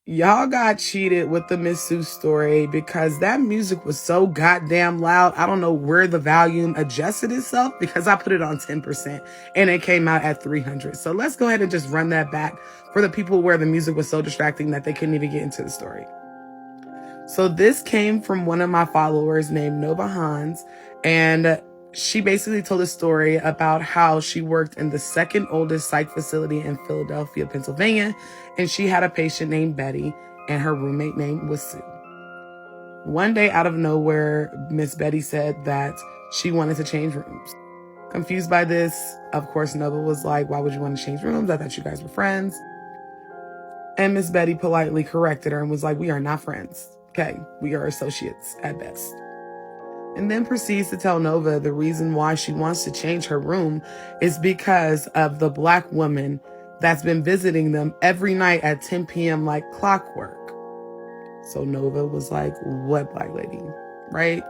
Y'all got cheated with the Miss Sue story because that music was so goddamn loud. I don't know where the volume adjusted itself because I put it on 10% and it came out at 300. So let's go ahead and just run that back for the people where the music was so distracting that they couldn't even get into the story. So this came from one of my followers named Nova Hans, and she basically told a story about how she worked in the second oldest psych facility in Philadelphia, Pennsylvania, and she had a patient named Betty, and her roommate name was Sue. One day, out of nowhere, Miss Betty said that she wanted to change rooms. Confused by this, of course, Nova was like, "Why would you want to change rooms? I thought you guys were friends." And Miss Betty politely corrected her and was like, "We are not friends. Okay, we are associates at best." And then proceeds to tell Nova the reason why she wants to change her room is because of the black woman that's been visiting them every night at 10 p.m. like clockwork. So Nova was like, "What black lady?" Right?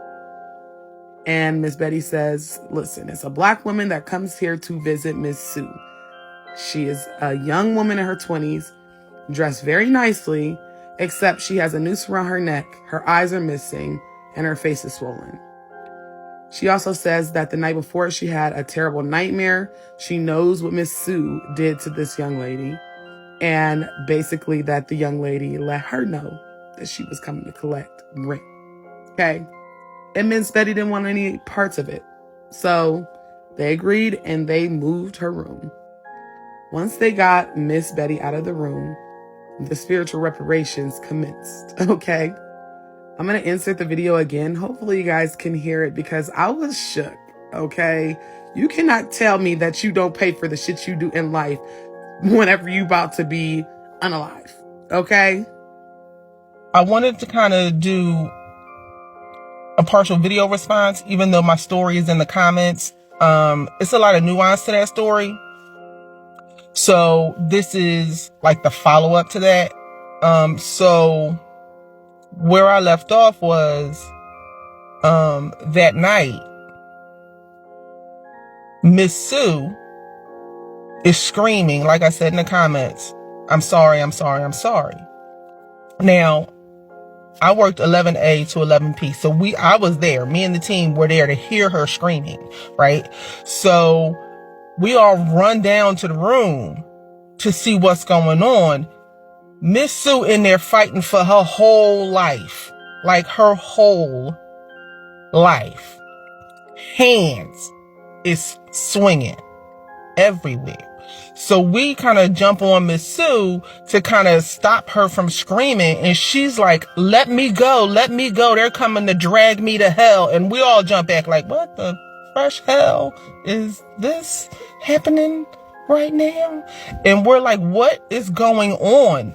And Miss Betty says, "Listen, it's a black woman that comes here to visit Miss Sue. She is a young woman in her 20s, dressed very nicely, except she has a noose around her neck, her eyes are missing, and her face is swollen." She also says that the night before she had a terrible nightmare. She knows what Miss Sue did to this young lady, and basically that the young lady let her know that she was coming to collect rent. Okay? And Miss Betty didn't want any parts of it. So they agreed and they moved her room. Once they got Miss Betty out of the room, the spiritual reparations commenced. Okay? I'm going to insert the video again. Hopefully you guys can hear it because I was shook. Okay? You cannot tell me that you don't pay for the shit you do in life whenever you about to be unalive. Okay? I wanted to kind of do a partial video response, even though my story is in the comments. It's a lot of nuance to that story. So this is like the follow-up to that. So where I left off was that night, Miss Sue is screaming, like I said in the comments, "I'm sorry, I'm sorry, I'm sorry." Now, I worked 11A to 11P. So I was there. Me and the team were there to hear her screaming, right? So we all run down to the room to see what's going on. Miss Sue in there fighting for her whole life. Like her whole life. Hands is swinging everywhere. So we kind of jump on Miss Sue to kind of stop her from screaming. And she's like, let me go. They're coming to drag me to hell. And we all jump back like, what the fresh hell is this happening right now? And we're like, what is going on?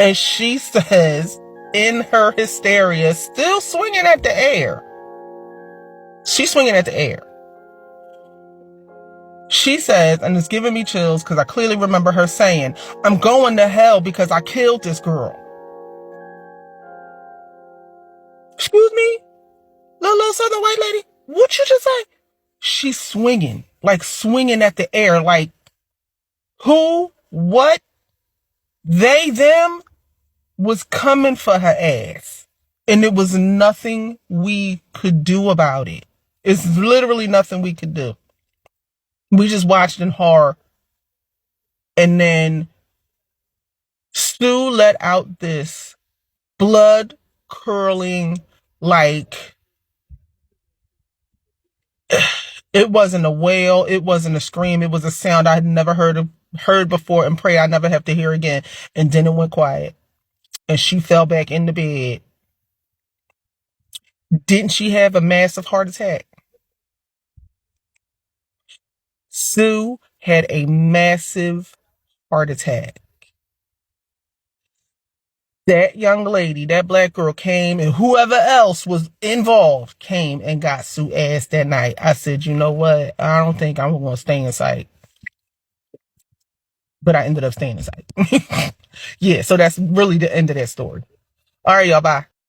And she says, in her hysteria, still swinging at the air. She's swinging at the air. She says, and it's giving me chills because I clearly remember her saying, "I'm going to hell because I killed this girl." Excuse me? Little Southern white lady? What you just say? She's swinging. Like swinging at the air. Like, who, what, they, them was coming for her ass. And it was nothing we could do about it. It's literally nothing we could do. We just watched in horror. And then Sue let out this blood curling, like, it wasn't a wail, it wasn't a scream, it was a sound I had never heard before and pray I never have to hear again. And then it went quiet. And she fell back in the bed. Didn't she have a massive heart attack? Sue had a massive heart attack. That young lady, that black girl came, and whoever else was involved came and got Sue ass that night. I said, you know what? I don't think I'm going to stay in sight. But I ended up staying in sight. Yeah, so that's really the end of that story. All right, y'all, bye.